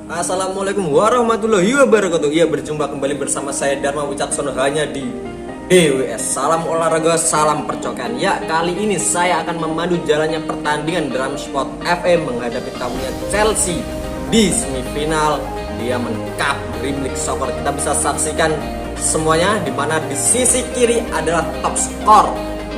Assalamualaikum warahmatullahi wabarakatuh. Iya, berjumpa kembali bersama saya Dharma Wicaksono hanya di DWS. Salam olahraga, salam percokan. Ya, kali ini saya akan memandu jalannya pertandingan Drum Sport FA menghadapi tamunya Chelsea di semifinal Diamond Cup Premier League Soccer. Kita bisa saksikan semuanya, di mana di sisi kiri adalah top skor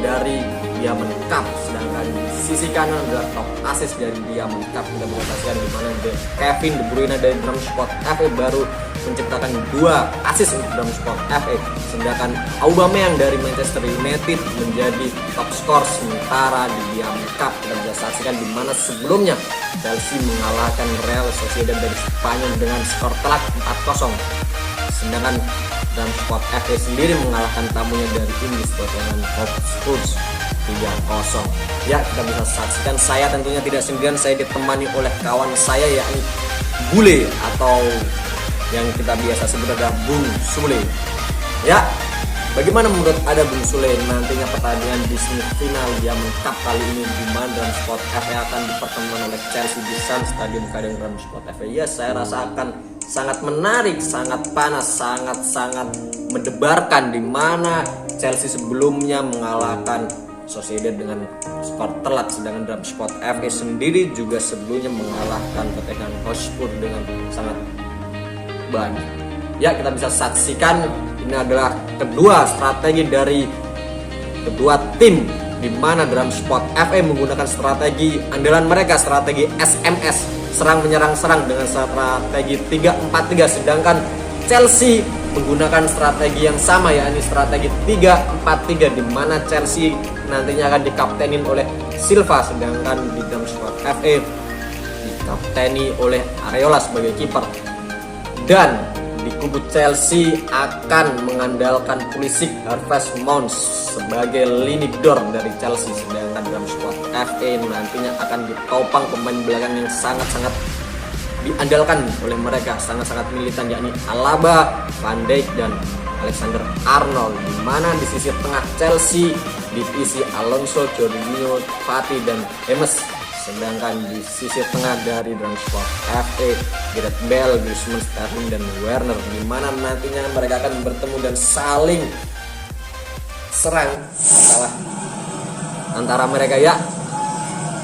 dari Diamond Cup, sedangkan di sisi kanan adalah top assist dari Diamond Cup. Kita bisa saksikan di mana Kevin De Bruyne dari Drum Sport FA baru menciptakan 2 assist untuk Drum Sport FA, sedangkan Aubameyang dari Manchester United menjadi top skor sementara di Diamond Cup. Kita bisa saksikan di mana sebelumnya Chelsea mengalahkan Real Sociedad dari Spanyol dengan skor telak 4-0, sedangkan Drum Sport FA sendiri mengalahkan tamunya dari Inggris Tottenham Hotspur 3-0. Ya, kita bisa saksikan saya tentunya tidak sendirian, saya ditemani oleh kawan saya yakni Bule atau yang kita biasa sebut adalah Bung Sule. Ya, bagaimana menurut Ada Bung Sule nantinya pertandingan di semifinal Diamond Cup kali ini, di mana Drum Sport FA akan dipertemukan oleh Chelsea di Sun Stadium Stadion Drum Sport FA? Ya, saya rasa akan sangat menarik, sangat panas, sangat mendebarkan, di mana Chelsea sebelumnya mengalahkan Sociedad dengan skor telak, sedangkan Drum Sport FA sendiri juga sebelumnya mengalahkan Tottenham Hotspur dengan sangat banyak. Ya, kita bisa saksikan ini adalah kedua strategi dari kedua tim, di mana Drum Sport FA menggunakan strategi andalan mereka, strategi SMS, serang menyerang serang dengan strategi 3-4-3, sedangkan Chelsea menggunakan strategi yang sama, yakni strategi 3-4-3, di mana Chelsea nantinya akan dikaptenin oleh Silva, sedangkan di Drum Sport FA dikapteni oleh Areola sebagai kiper. Dan di kubu Chelsea akan mengandalkan Pulisic, Harvest Mounts sebagai leader dari Chelsea, sedangkan Drum Sport FA nantinya akan ditopang pemain belakang yang sangat-sangat diandalkan oleh mereka, sangat-sangat militan, yakni Alaba, Van Dijk dan Alexander Arnold, di mana di sisi tengah Chelsea diisi Alonso, Jorginho, Fati dan James, sedangkan di sisi tengah dari Drum Sport FA Gareth Bale, Griezmann, Sterling dan Werner, di mana nantinya mereka akan bertemu dan saling serang antara mereka. Ya,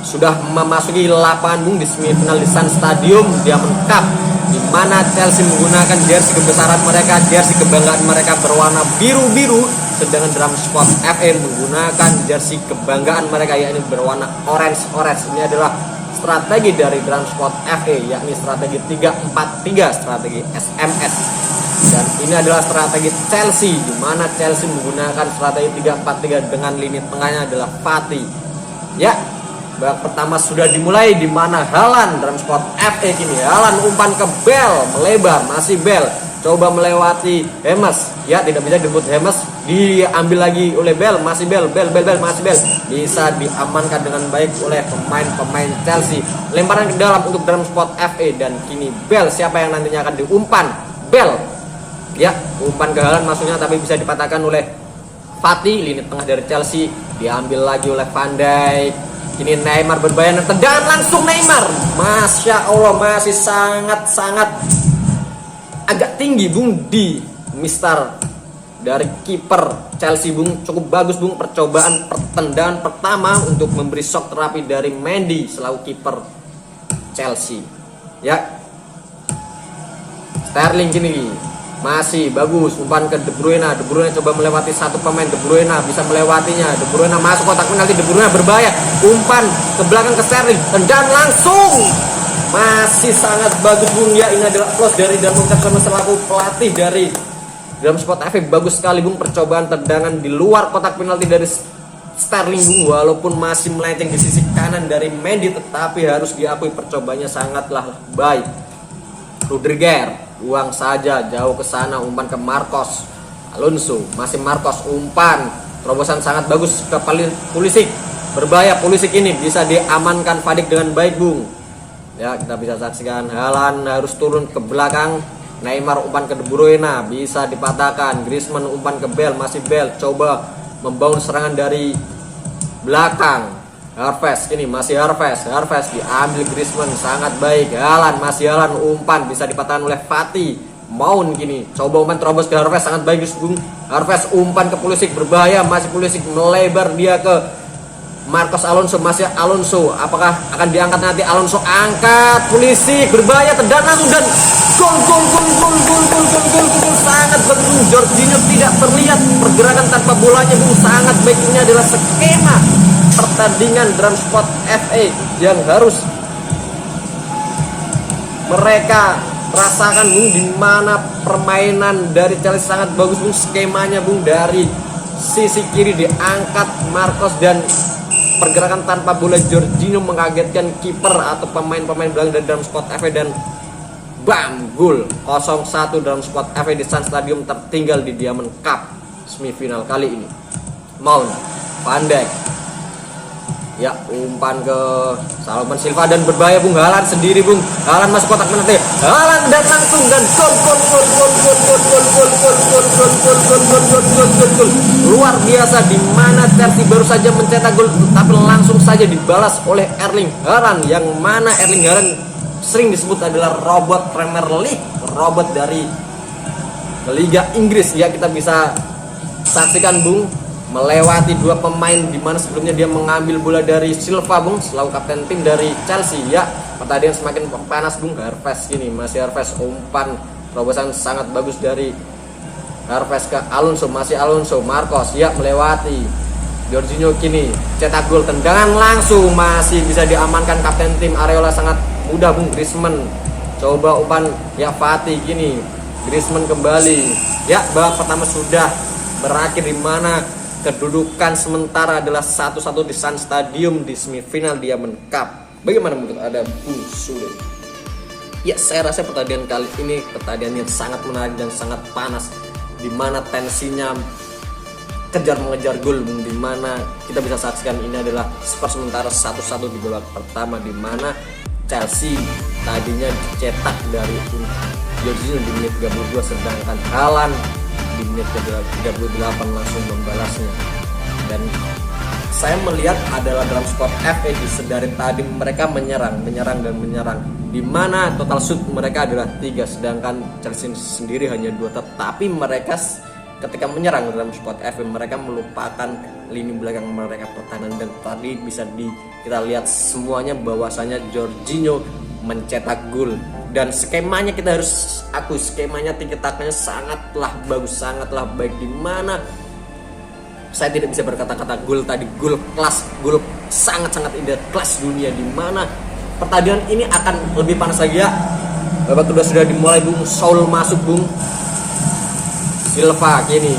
sudah memasuki lapangan Bung di semifinal di Sun Stadium Diamond Cup, di mana Chelsea menggunakan jersey kebesaran mereka, jersey kebanggaan mereka berwarna biru-biru, sedangkan Drum Sport FA menggunakan jersey kebanggaan mereka yakni berwarna orange. Ini adalah strategi dari Drum Sport FA, yakni strategi 3-4-3, strategi SMS. Dan ini adalah strategi Chelsea, di mana Chelsea menggunakan strategi 3-4-3 dengan lini tengahnya adalah Fati. Ya, babak pertama sudah dimulai, di mana Haaland Drum Sport FA kini Haaland umpan ke Bale, melebar, masih Bale coba melewati James. Ya, tidak bisa direbut James, diambil lagi oleh Bale, masih Bale, masih Bale, bisa diamankan dengan baik oleh pemain Chelsea. Lemparan ke dalam untuk Drum Sport FA, dan kini Bale, siapa yang nantinya akan diumpan? Bale. Ya, umpan ke Haaland maksudnya, tapi bisa dipatahkan oleh Fati. Lini tengah dari Chelsea diambil lagi oleh Van Dijk. Ini Neymar berbahaya, tendangan langsung Neymar. Masya Allah, masih sangat agak tinggi Bung di Mister dari kiper Chelsea Bung. Cukup bagus Bung percobaan tendangan pertama untuk memberi shock terapi dari Mendy selaku kiper Chelsea. Ya, Sterling gini masih bagus, umpan ke De Bruyne. De Bruyne coba melewati satu pemain, De Bruyne bisa melewatinya. De Bruyne masuk kotak penalti, De Bruyne berbahaya, umpan ke belakang ke Sterling, tendang langsung. Masih sangat bagus Bung. Ya, ini adalah plus dari Dharma Wicaksono selaku pelatih dari Drum Sport FA. Bagus sekali Bung percobaan tendangan di luar kotak penalti dari Sterling Bung, walaupun masih melenceng di sisi kanan dari Mendy, tetapi harus diakui percobanya sangatlah baik. Rudiger buang saja jauh ke sana, umpan ke Marcos Alonso, masih Marcos, umpan terobosan sangat bagus ke Pulisic, berbahaya Pulisic, ini bisa diamankan Vadik dengan baik Bung. Ya, kita bisa saksikan Haaland harus turun ke belakang. Neymar umpan ke De Bruyne, bisa dipatahkan. Griezmann umpan ke Bale, masih Bale coba membangun serangan dari belakang. Harvest ini masih Harvest diambil Griezmann, sangat baik. Haaland masih Haaland, umpan bisa dipatahkan oleh Fati. Mount gini, coba umpan terobos ke Harvest, sangat bagus Bung. Harvest umpan ke Pulisic, berbahaya, masih Pulisic melebar dia ke Marcos Alonso, masih Alonso. Apakah akan diangkat nanti? Alonso angkat, Pulisic berbahaya, tendang langsung dan gol. Sangat bagus. Jorginho tidak terlihat pergerakan tanpa bolanya Bung, sangat baik. Ini adalah skema pertandingan dalam spot FA yang harus mereka rasakan Bung, di mana permainan dari Chelsea sangat bagus Bung, skemanya Bung. Dari sisi kiri diangkat Marcos dan pergerakan tanpa bola Jorginho mengagetkan kiper atau pemain-pemain belakang dari dalam spot FA, dan bam, gol 0-1 dalam spot FA di Sun Stadium, tertinggal di Diamond Cup semifinal kali ini. Mount, Van Dijk, ya umpan ke Salomon Silva dan berbahaya Bung. Haaland sendiri Bung, Haaland masuk kotak penalti, Haaland dan langsung dan gol. Luar biasa, di mana Chelsea baru saja mencetak gol tapi langsung saja dibalas oleh Erling Haaland, yang mana Erling Haaland sering disebut adalah robot Premier League, robot dari Liga Inggris. Ya, kita bisa saksikan Bung, melewati dua pemain, di mana sebelumnya dia mengambil bola dari Silva Bung, selalu kapten tim dari Chelsea. Ya, pertandingan semakin panas Bung. Harvest ini masih Harvest, umpan terobosan sangat bagus dari Harvest ke Alonso, masih Alonso. Marcos ya melewati Jorginho, kini cetak gol, tendangan langsung masih bisa diamankan kapten tim Areola, sangat mudah Bung. Griezmann coba umpan, ya Fati gini, Griezmann kembali. Ya, babak pertama sudah berakhir, di mana kedudukan sementara adalah 1-1 di Sun Stadium di semifinal Diamond Cup. Bagaimana menurut Anda Bung Sule? Ya, saya rasa pertandingan kali ini pertandingan yang sangat menarik dan sangat panas, di mana tensinya kejar mengejar gol Bung, di mana kita bisa saksikan ini adalah skor sementara 1-1 di babak pertama, di mana Chelsea tadinya dicetak dari Jorginho di menit 32, sedangkan Haaland di menit 38 langsung membalasnya. Dan saya melihat adalah dalam skor FA dari tadi mereka menyerang, di mana total shoot mereka adalah 3, sedangkan Chelsea sendiri hanya 2. Tetapi mereka ketika menyerang dalam spot FA mereka melupakan lini belakang mereka pertahanan, dan tadi bisa kita lihat semuanya bahwasanya Jorginho mencetak gol. Dan skemanya kita harus akui, skemanya tiki-takanya sangatlah bagus, sangatlah baik, di mana saya tidak bisa berkata-kata gol tadi, gol kelas, gol sangat-sangat indah, kelas dunia, di mana pertandingan ini akan lebih panas lagi ya. Babak kedua sudah dimulai Bung, Saul masuk Bung, Silva kini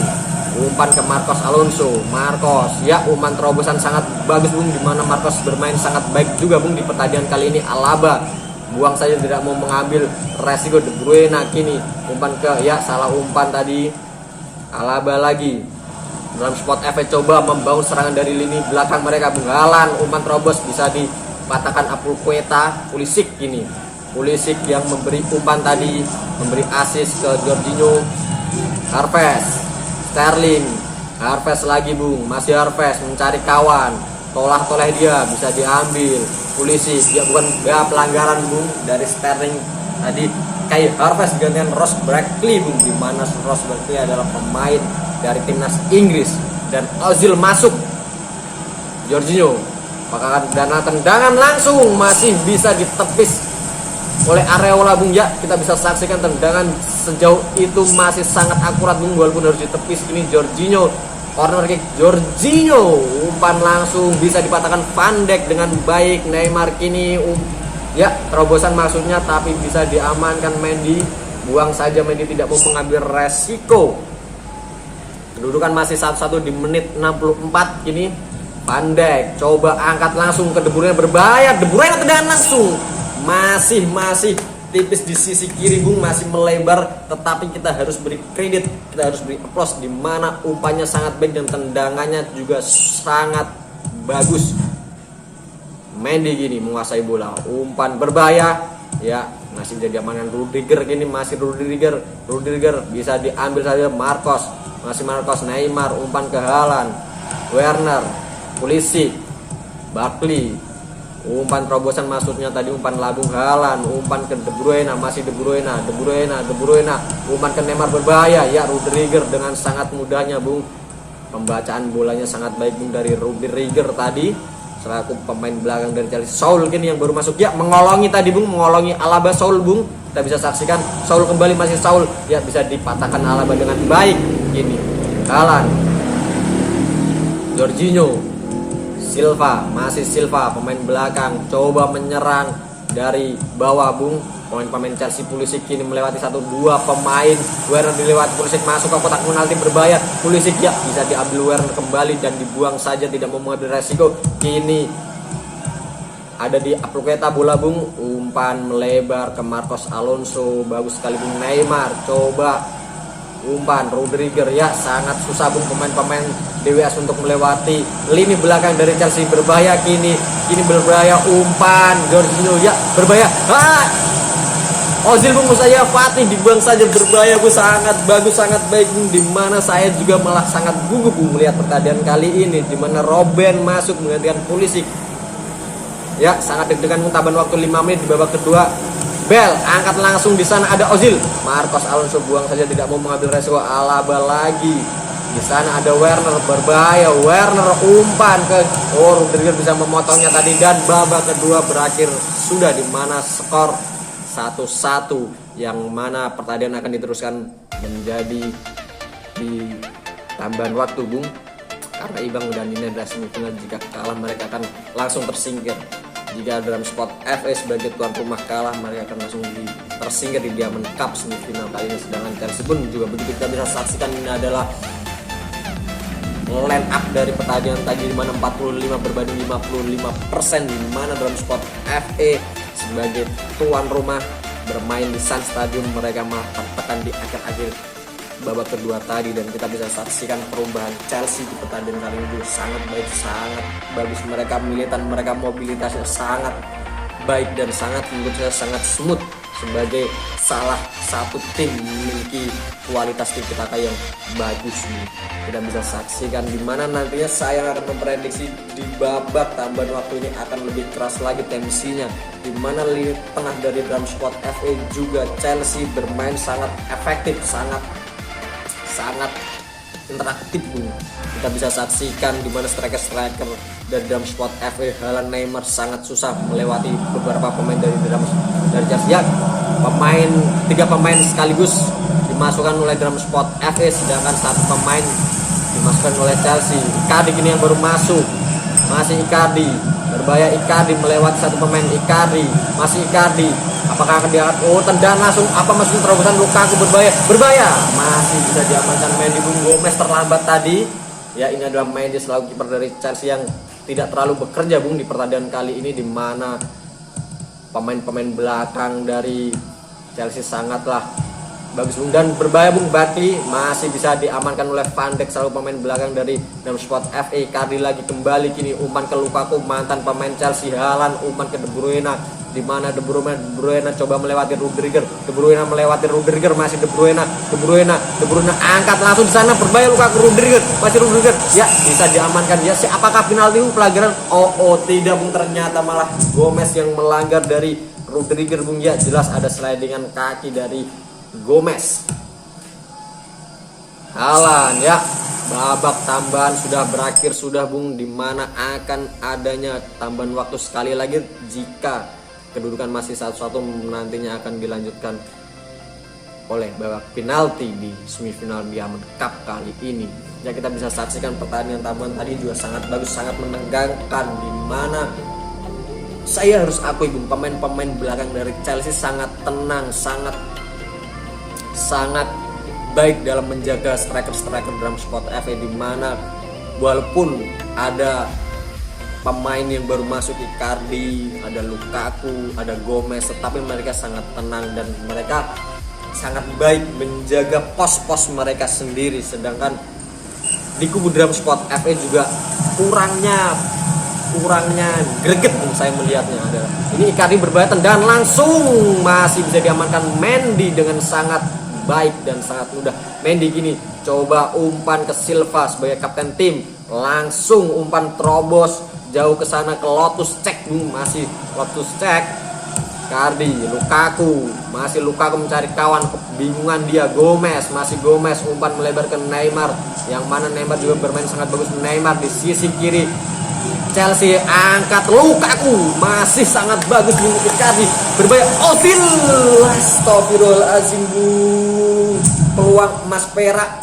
umpan ke Marcos Alonso, Marcos ya umpan terobosan sangat bagus Bung, di mana Marcos bermain sangat baik juga Bung di pertandingan kali ini. Alaba buang saja, tidak mau mengambil resiko. De Bruyne kini umpan ke, ya salah umpan tadi. Alaba lagi dalam spot FA coba membangun serangan dari lini belakang mereka Bung. Haaland umpan terobos bisa dipatahkan Aspilicueta. Pulisic kini, Pulisic yang memberi umpan tadi, memberi assist ke Jorginho. Harvest, Sterling, Harvest lagi Bung, masih Harvest mencari kawan, toleh dia bisa diambil. Pulisic ya, bukan ya, pelanggaran Bung dari Sterling tadi. Kayak Harvest gantian Ross Barkley Bung, di mana Ross Barkley adalah pemain dari timnas Inggris. Dan Ozil masuk, Jorginho apakah dana tendangan langsung masih bisa ditepis oleh Areola Bung. Ya, kita bisa saksikan tendangan sejauh itu masih sangat akurat Bung, walaupun harus ditepis. Ini Jorginho, corner kick Jorginho, umpan langsung bisa dipatahkan Van Dijk dengan baik. Neymar kini ya terobosan maksudnya, tapi bisa diamankan Mendy. Buang saja Mendy, tidak mau mengambil resiko. Kedudukan masih 1-1 di menit 64 kini. Van Dijk coba angkat langsung ke De Bruyne, berbahaya. De Bruyne tendangan langsung masih tipis di sisi kiri Bung, masih melebar. Tetapi kita harus beri kredit, kita harus beri applause, di mana umpannya sangat baik dan tendangannya juga sangat bagus. Mendy gini menguasai bola, umpan berbahaya, ya masih jadi amankan Rudiger gini, masih Rudiger bisa diambil saja. Marcos, masih Marcos. Neymar umpan ke Haaland, Werner, Pulisic Barkley, umpan terobosan maksudnya tadi, umpan lambung Haaland, umpan ke De Bruyne, masih De Bruyne, umpan ke Neymar berbahaya. Ya, Rudiger dengan sangat mudahnya bung, pembacaan bolanya sangat baik bung dari Rudiger tadi selaku pemain belakang dari Chelsea. Saul kini yang baru masuk, ya mengolongi tadi bung, mengolongi Alaba. Saul bung, kita bisa saksikan Saul kembali, masih Saul, ya bisa dipatahkan Alaba dengan baik. Ini Haaland, Jorginho, Silva, masih Silva pemain belakang coba menyerang dari bawah bung. Pemain Chelsea, Pulisic kini melewati 1-2 pemain. Werner dilewati, Pulisic masuk ke kotak penalti berbahaya. Pulisic ya bisa diambil Werner kembali dan dibuang saja, tidak mau mengambil resiko. Kini ada di Aspilicueta bola bung, umpan melebar ke Marcos Alonso, bagus sekali bung. Neymar coba umpan, Rudiger, ya sangat susah bung pemain-pemain DWS untuk melewati lini belakang dari Chelsea. Berbahaya kini berbahaya, umpan Jorginho, ya berbahaya. Ozil bung, saya Fatih dibuang saja, berbahaya bung, sangat bagus, sangat baik bung. Dimana saya juga malah sangat gugup bung melihat pertandingan kali ini, dimana Robben masuk menggantikan Pulisic. Ya sangat deg-degan bung, tambahan waktu 5 menit di babak kedua. Bell angkat langsung, di sana ada Ozil, Marcos Alonso buang saja, tidak mau mengambil resiko. Alaba lagi, di sana ada Werner, berbahaya. Werner umpan ke Rudiger bisa memotongnya tadi, dan babak kedua berakhir sudah, di mana skor 1-1, yang mana pertandingan akan diteruskan menjadi di tambahan waktu bung, karena Ibang dan ini adalah semifinal. Jika kalah mereka akan langsung tersingkir. Jika dalam spot FA sebagai tuan rumah kalah, mereka akan langsung tersingkir di Diamond Cup semifinal kali ini. Sedangkan Chelsea pun juga begitu. Kita bisa saksikan ini adalah line up dari pertandingan tadi, di mana 45 berbanding 55%, di mana dalam spot FA sebagai tuan rumah bermain di Sun Stadium, mereka malah tertekan di akhir-akhir babak kedua tadi. Dan kita bisa saksikan perubahan Chelsea di pertandingan kali ini sangat baik, sangat bagus. Mereka militan, mereka mobilitasnya sangat baik dan sangat, menurut saya sangat smooth, sebagai salah satu tim memiliki kualitas tiki taka yang bagus nih. Kita bisa saksikan di mana nantinya saya akan memprediksi di babak tambahan waktu ini akan lebih keras lagi tensinya, di mana lini tengah dari dalam squad FA juga Chelsea bermain sangat efektif, sangat interaktif bung. Kita bisa saksikan di mana striker dari dalam squad FA Haaland, Neymar sangat susah melewati beberapa pemain dari Chelsea. Ya, tiga pemain sekaligus dimasukkan oleh dalam squad FA, sedangkan satu pemain dimasukkan oleh Chelsea. Icardi ini yang baru masuk, masih Icardi, berbahaya. Icardi melewati satu pemain, Icardi, masih Icardi, apakah akan diangkat? Tendang langsung, apa maksudnya terobosan Lukaku, berbahaya, masih bisa diamankan. Mendy bung. Gomez terlambat tadi, ya ini adalah Mendy selaku kiper dari Chelsea yang tidak terlalu bekerja bung di pertandingan kali ini, di mana pemain-pemain belakang dari Chelsea sangatlah bagus bung, dan berbahaya bung. Barkley masih bisa diamankan oleh Van Dijk selalu pemain belakang dari dalam squad FA. Icardi lagi kembali, kini umpan ke Lukaku, mantan pemain Chelsea. Haaland umpan ke De Bruyne, di mana De Bruyne coba melewati Rudiger, De Bruyne melewati Rudiger, masih De Bruyne angkat langsung, di sana berbahaya. Lukaku, Rudiger, masih Rudiger, ya bisa diamankan. Ya, apakah penalti pelanggaran? Tidak bung, ternyata malah Gomez yang melanggar dari Rudiger bung. Ya jelas ada slidingan kaki dari Gomez. Haaland, ya babak tambahan sudah berakhir sudah bung, dimana akan adanya tambahan waktu sekali lagi. Jika kedudukan masih 1-1, nantinya akan dilanjutkan oleh babak penalti di semifinal Diamond Cup kali ini. Ya kita bisa saksikan pertandingan tambahan tadi juga sangat bagus, sangat menegangkan, dimana saya harus akui bung, pemain-pemain belakang dari Chelsea sangat tenang, sangat baik dalam menjaga striker dalam squad FA, di mana walaupun ada pemain yang baru masuk, Icardi, ada Lukaku, ada Gomez, tetapi mereka sangat tenang dan mereka sangat baik menjaga pos-pos mereka sendiri. Sedangkan di kubu dalam squad FA juga kurangnya greget saya melihatnya adalah ini. Icardi berbahaya, tendang langsung, masih bisa diamankan Mendy dengan sangat baik dan sangat mudah. Mendy gini coba umpan ke Silva sebagai kapten tim, langsung umpan terobos jauh ke sana ke Lotus Cek bung, masih Lotus Cek. Icardi, Lukaku, masih Lukaku mencari kawan, kebingungan dia. Gomez, masih Gomez, umpan melebar ke Neymar, yang mana Neymar juga bermain sangat bagus. Neymar di sisi kiri Chelsea angkat, Lukaku masih sangat bagus. Icardi berbahaya, Ozil, astagfirullahaladzim bung, peluang emas perak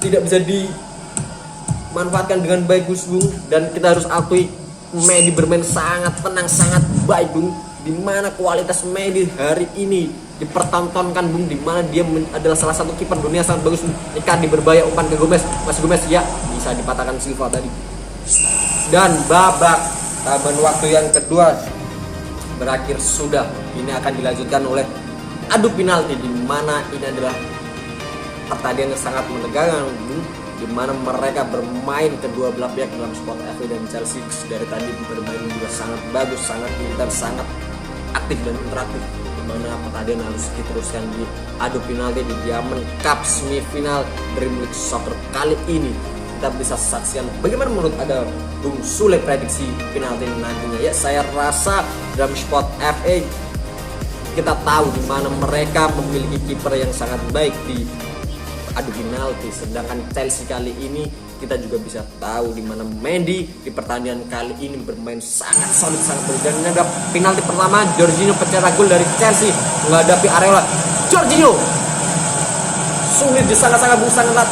tidak bisa dimanfaatkan dengan bagus bung, dan kita harus akui Mendy bermain sangat tenang, sangat baik bung, dimana kualitas Mendy hari ini dipertontonkan bung, dimana dia adalah salah satu kiper dunia sangat bagus. Icardi berbahaya, umpan ke Gomez, masih Gomez, ya bisa dipatahkan Silva tadi. Dan babak tambahan waktu yang kedua berakhir sudah. Ini akan dilanjutkan oleh adu penalti, dimana ini adalah pertandingan yang sangat menegangkan, di mana mereka bermain kedua belah pihak dalam Sport FA dan Chelsea dari tadi bermain juga sangat bagus, sangat pintar, sangat aktif dan interaktif, di mana pertandingan harus diteruskan di adu penalti di Diamond Cup semifinal Dream League Soccer kali ini. Kita bisa saksikan bagaimana menurut ada Bung Sule prediksi penalti nantinya. Ya, saya rasa dalam Sport FA kita tahu di mana mereka memiliki kiper yang sangat baik di adu penalti, sedangkan Chelsea kali ini kita juga bisa tahu di mana Mendy di pertandingan kali ini bermain sangat solid, sangat baik. Dan ini ada penalti pertama, Jorginho pencetak gol dari Chelsea menghadapi Areola. Jorginho sulit di sangat-sangat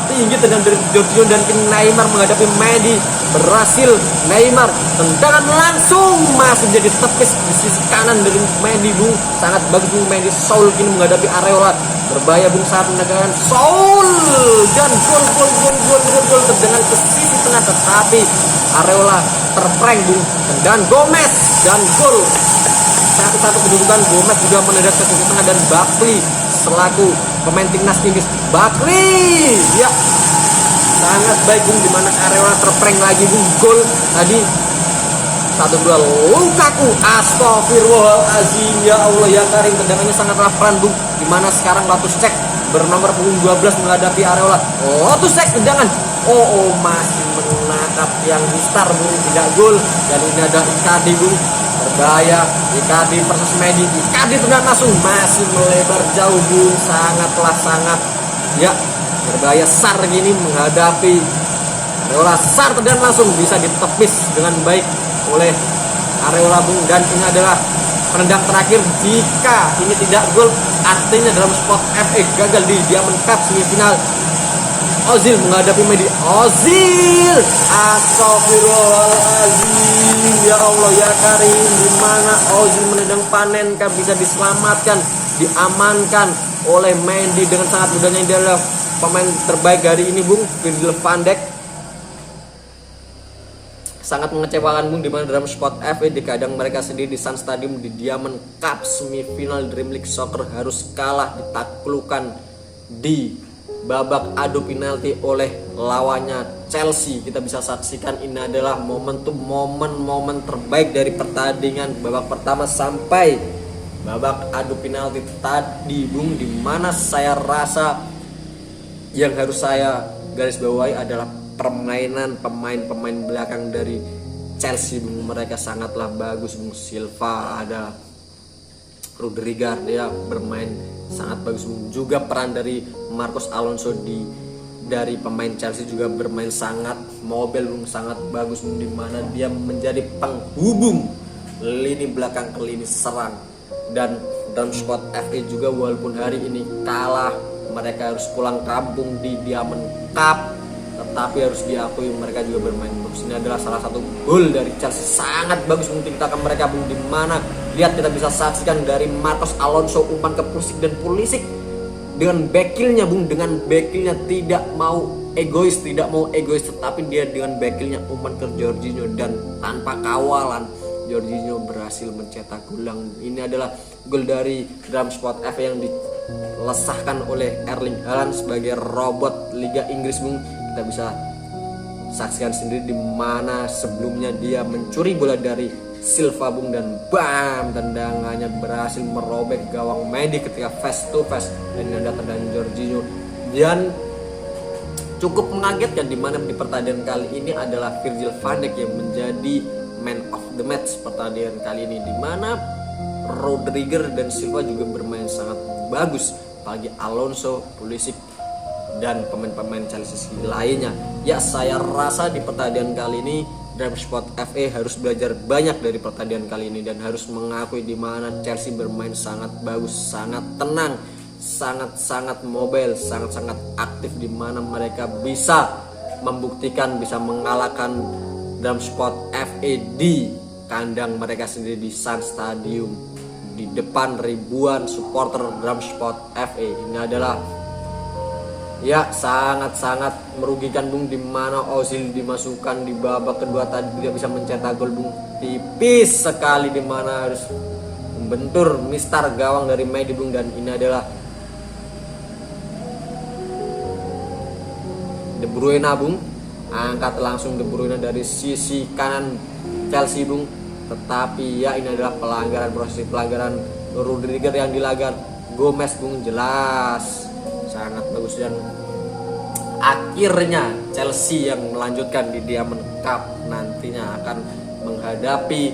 tinggi tendangan dari Jorginho, dan Neymar menghadapi Mendy berhasil. Neymar tendangan langsung masih menjadi tepis di sisi kanan dari Mendy bung, sangat bagus bung. Mendy Saul kini menghadapi Areola, berbahaya bung saat menegakkan Saul, dan gol tendangan ke sisi tengah, tetapi Areola terprank bung. Tendangan Gomez dan gol. Satu-satu kedudukan, Gomez juga mendadak ke sisi tengah, dan Bakli selaku pemain timnas Inggris, Bakli ya sangat baik bung, dimana Areola terprank lagi bung. Gol tadi 1-2 Lukaku, astagfirullahaladzim, ya Allah ya Karim, tendangannya sangat laparan bung, dimana sekarang Lotus Cek bernomor punggung 12 menghadapi Areola. Lotus Cek tendangan, masih menatap yang besar bung, tidak gol. Dan ini ada Icardi bung, berbahaya. Icardi versus Mendy, Icardi tendang langsung masih melebar jauh bung, sangat ya berbahaya. Sar gini menghadapi Areola, Sar tendang langsung bisa ditepis dengan baik oleh Areola bung. Dan ini adalah penendang terakhir, jika ini tidak gol artinya dalam Sport FA gagal di Diamond Cup semifinal. Ozil menghadapi Mendy, Ozil, astagfirullahaladzim, ya Allah ya Karim, dimana Ozil menendang Panenka bisa diselamatkan, diamankan oleh Mendy dengan sangat mudahnya. Dia adalah pemain terbaik hari ini bung, Virgil van Dijk. Sangat mengecewakan bung, dimana dalam Sport FA di kandang mereka sendiri di Sun Stadium di Diamond Cup semifinal Dream League Soccer harus kalah, ditaklukkan di babak adu penalti oleh lawannya Chelsea. Kita bisa saksikan ini adalah momen terbaik dari pertandingan babak pertama sampai babak adu penalti tadi bung, dimana saya rasa yang harus saya garis bawahi adalah permainan pemain belakang dari Chelsea bung. Mereka sangatlah bagus bung. Silva, ada Rodrigo, dia bermain sangat bagus bung. Juga peran dari Marcos Alonso dari pemain Chelsea juga bermain sangat mobil bung, sangat bagus bung, dimana dia menjadi penghubung lini belakang ke lini serang. Dan dalam Sport FA juga walaupun hari ini kalah, mereka harus pulang kampung di Diamond Cup, tetapi harus diakui mereka juga bermain bagus. Ini adalah salah satu gol dari Chelsea, sangat bagus untuk tindakan mereka bung, dimana lihat kita bisa saksikan dari Marcos Alonso umpan ke Pulisic dengan backilnya bung, dengan backilnya tidak mau egois, tetapi dia dengan backilnya umpan ke Jorginho, dan tanpa kawalan Jorginho berhasil mencetak gol. Ini adalah gol dari dalam Sport FA yang dilesahkan oleh Erling Haaland sebagai robot Liga Inggris bung. Kita bisa saksikan sendiri di mana sebelumnya dia mencuri bola dari Silva bung, dan bam, tendangannya berhasil merobek gawang Mendy ketika face to face dengan tendangan Jorginho. Dan cukup mengagetkan di mana di pertandingan kali ini adalah Virgil van Dijk yang menjadi man of the match pertandingan kali ini, di mana Rodriguez dan Silva juga bermain sangat bagus, apalagi Alonso, Pulisic dan pemain-pemain Chelsea lainnya. Ya, saya rasa di pertandingan kali ini Dream Sport FA harus belajar banyak dari pertandingan kali ini dan harus mengakui di mana Chelsea bermain sangat bagus, sangat tenang, sangat mobile, sangat aktif, di mana mereka bisa membuktikan bisa mengalahkan Dream Sport FA di kandang mereka sendiri di Sun Stadium di depan ribuan supporter Dream Sport FA. Ini adalah ya sangat merugikan Bung, di mana Ozil dimasukkan di babak kedua tadi tidak bisa mencetak gol Bung, tipis sekali, di mana harus membentur mistar gawang dari Mendy Bung. Dan ini adalah De Bruyne Bung, angkat langsung De Bruyne dari sisi kanan Chelsea Bung, tetapi ya ini adalah proses pelanggaran Rodriguez yang dilanggar Gomez Bung, jelas sangat bagus. Dan akhirnya Chelsea yang melanjutkan di Diamond Cup nantinya akan menghadapi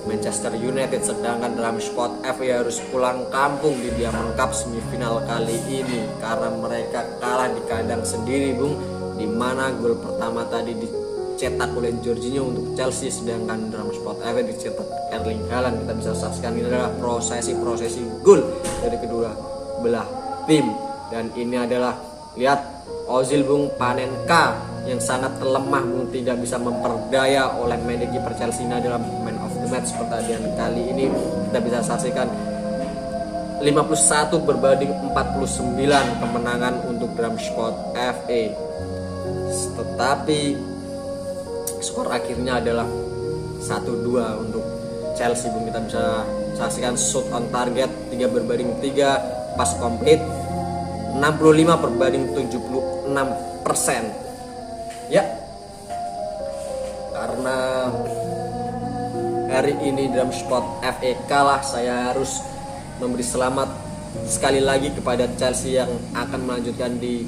Manchester United, sedangkan Dream Sport FA harus pulang kampung di Diamond Cup semifinal kali ini karena mereka kalah di kandang sendiri Bung, di mana gol pertama tadi dicetak oleh Jorginho untuk Chelsea, sedangkan Dream Sport FA dicetak Erling Haaland. Kita bisa saksikan ini adalah prosesi gol dari kedua belah tim. Dan ini adalah lihat Ozil Bung, Panenka yang sangat lemah Bung, tidak bisa memperdaya oleh Mendy kiper Chelsea. Ini adalah man of the match pertandingan kali ini. Kita bisa saksikan 51 berbanding 49 kemenangan untuk Dream Sport FA. Tetapi skor akhirnya adalah 1-2 untuk Chelsea Bung. Kita bisa saksikan shot on target 3 berbanding 3, pas komplit 65 berbanding 76%. Ya, karena hari ini Dream Sport FA kalah, saya harus memberi selamat sekali lagi kepada Chelsea yang akan melanjutkan di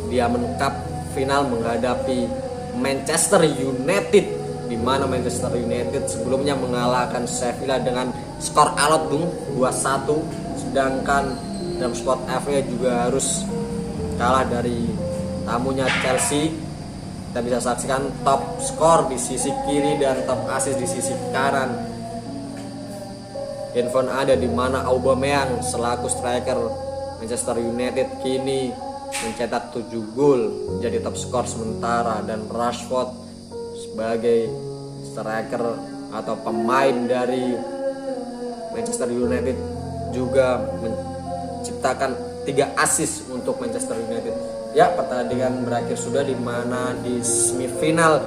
Diamond Cup final menghadapi Manchester United, di mana Manchester United sebelumnya mengalahkan Sevilla dengan skor alot Bung 2-1, sedangkan Dream Sport FA juga harus kalah dari tamunya Chelsea. Kita bisa saksikan top skor di sisi kiri dan top assist di sisi kanan. Handphone ada di mana Aubameyang selaku striker Manchester United kini mencetak 7 gol menjadi top skor sementara, dan Rashford sebagai striker atau pemain dari Manchester United juga menciptakan 3 assist untuk Manchester United. Ya, pertandingan berakhir sudah, di mana di semifinal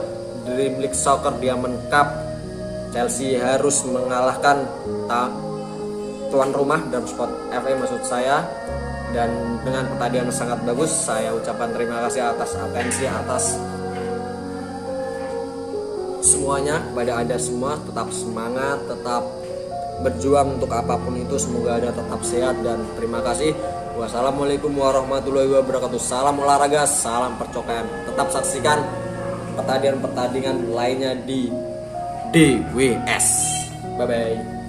Dream League Soccer Diamond Cup Chelsea harus mengalahkan tuan rumah Dream Sport FA maksud saya, dan dengan pertandingan sangat bagus. Saya ucapkan terima kasih atas atensi, atas semuanya kepada Anda semua. Tetap semangat, tetap berjuang untuk apapun itu. Semoga Anda tetap sehat dan terima kasih. Wassalamualaikum warahmatullahi wabarakatuh. Salam olahraga, salam percobaan. Tetap saksikan pertandingan-pertandingan lainnya di DWS. Bye bye.